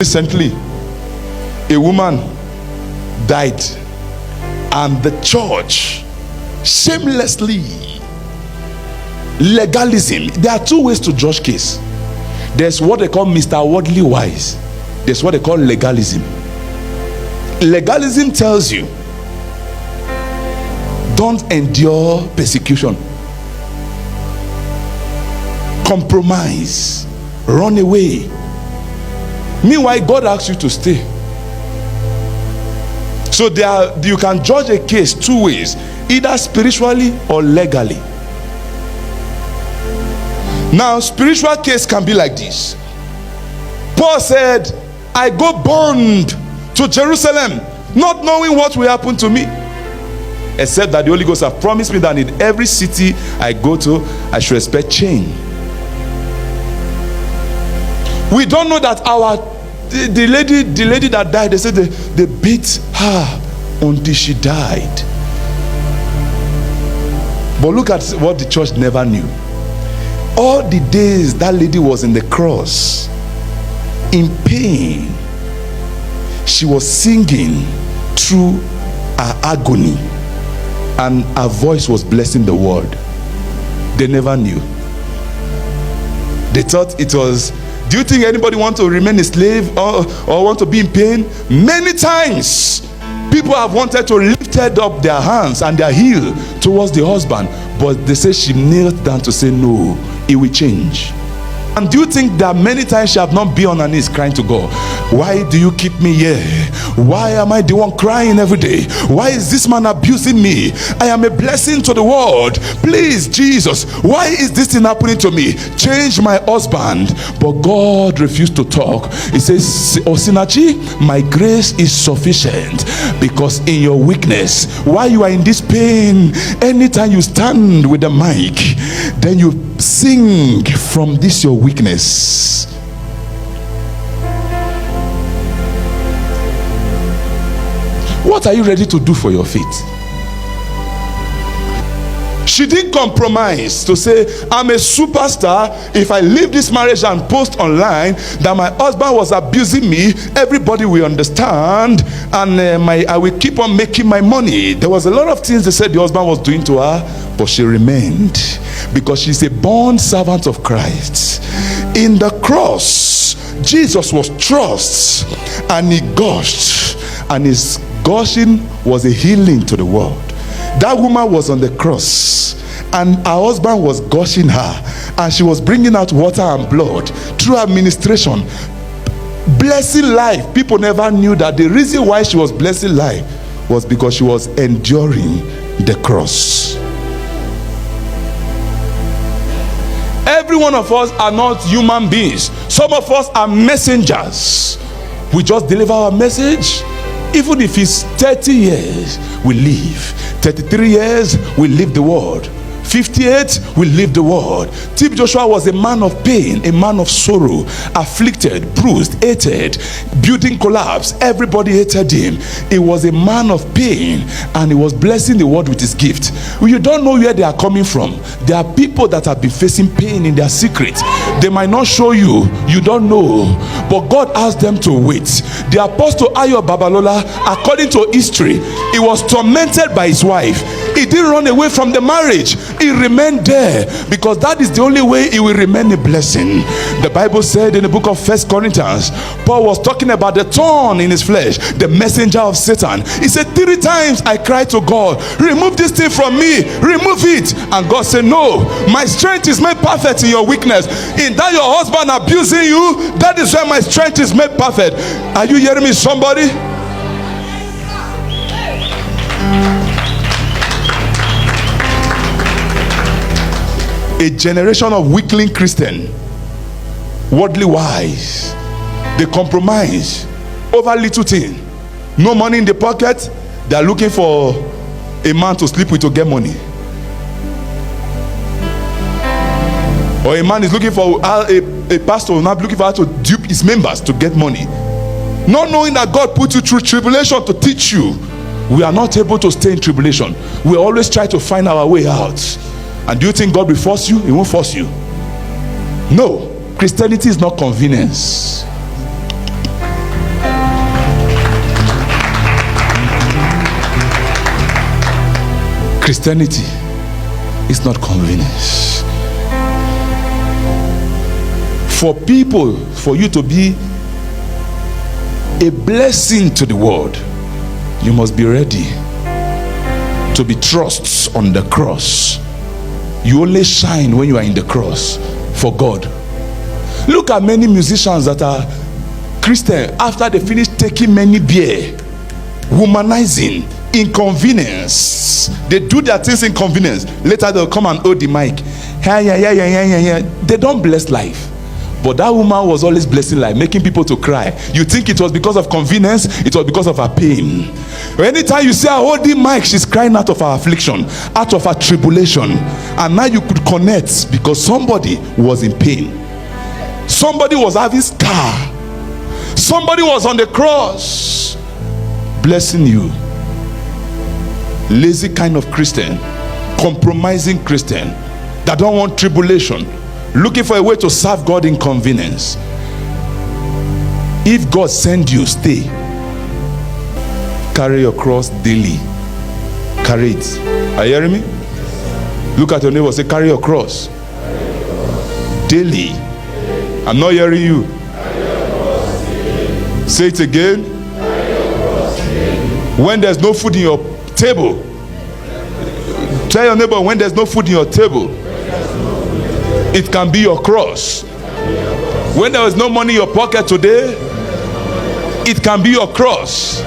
Recently, a woman died, and the church shamelessly, legalism. There are two ways to judge case. There's what they call Mr. Worldly Wise. There's what they call legalism. Legalism tells you don't endure persecution, compromise, run away. Meanwhile, God asks you to stay. So you can judge a case two ways, either spiritually or legally. Now, spiritual case can be like this. Paul said, I go bound to Jerusalem, not knowing what will happen to me, except that the Holy Ghost have promised me that in every city I go to, I should expect change. We don't know that the lady that died, they said they beat her until she died. But look at what the church never knew. All the days that lady was in the cross, in pain, she was singing through her agony, and her voice was blessing the world. They never knew. They thought it was, do you think anybody want to remain a slave or want to be in pain? Many times people have wanted to lift up their hands and their heel towards the husband, but they say she knelt down to say no, it will change. And do you think that many times she have not been on her knees crying to God, why do you keep me here? Why am I the one crying every day? Why is this man abusing me? I am a blessing to the world. Please, Jesus, why is this thing happening to me? Change my husband. But God refused to talk. He says, Osinachi, my grace is sufficient, because in your weakness, while you are in this pain, anytime you stand with the mic, then you sing from this your weakness. What are you ready to do for your faith? She didn't compromise to say, I'm a superstar. If I leave this marriage and post online that my husband was abusing me, everybody will understand, and I will keep on making my money. There was a lot of things they said the husband was doing to her, but she remained, because she's a born servant of Christ. In the cross, Jesus was thrust and he gushed, and his gushing was a healing to the world. That woman was on the cross, and her husband was gushing her, and she was bringing out water and blood through her ministration, blessing life. People never knew that the reason why she was blessing life was because she was enduring the cross. Every one of us are not human beings. Some of us are messengers. We just deliver our message. Even if it's 30 years, we live. 33 years, we leave the world. 58, we leave the world. Tip Joshua was a man of pain, a man of sorrow, afflicted, bruised, hated, building collapse. Everybody hated him. He was a man of pain, and he was blessing the world with his gift. You don't know where they are coming from. There are people that have been facing pain in their secret. They might not show you, you don't know, but God asked them to wait. The apostle Ayo Babalola, according to history, he was tormented by his wife. He didn't run away from the marriage. He remained there, because that is the only way he will remain a blessing. The Bible said in the book of 1 Corinthians, Paul was talking about the thorn in his flesh, the messenger of Satan. He said, 3 times I cried to God, remove this thing from me, remove it. And God said, no, my strength is made perfect in your weakness. In that your husband abusing you, that is where my strength is made perfect. Are you hearing me, somebody? A generation of weakling Christian, worldly wise, they compromise over little thing. No money in the pocket, they are looking for a man to sleep with to get money. Or a man is looking for a pastor, not looking for how to dupe his members to get money, not knowing that God put you through tribulation to teach you. We are not able to stay in tribulation. We always try to find our way out. And do you think God will force you? He won't force you. No, Christianity is not convenience. Christianity is not convenience. For people, for you to be a blessing to the world, you must be ready to be thrust on the cross. You only shine when you are in the cross for God. Look at many musicians that are Christian, after they finish taking many beer, womanizing, inconvenience. They do their things in convenience. Later they'll come and hold the mic. They don't bless life. But that woman was always blessing life, making people to cry. You think it was because of convenience? It was because of her pain. Anytime you see her holding mic, she's crying out of her affliction, out of her tribulation. And now you could connect because somebody was in pain. Somebody was having scar. Somebody was on the cross blessing you. Lazy kind of Christian, compromising Christian that don't want tribulation, looking for a way to serve God in convenience. If God send you, stay. Carry your cross daily. Carry it. Are you hearing me? Look at your neighbor, say, carry your cross daily. I'm not hearing you. Say it again. When there's no food in your table, tell your neighbor, when there's no food in your table, it can be your cross. When there is no money in your pocket today, it can be your cross.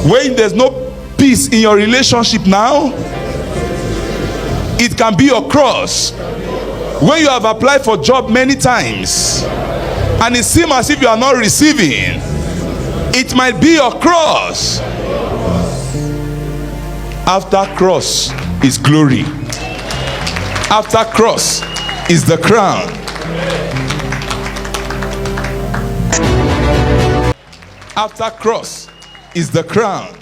When there's no peace in your relationship now, it can be your cross. When you have applied for a job many times and it seems as if you are not receiving, it might be your cross. After cross is glory. After cross is the crown. After cross is the crown.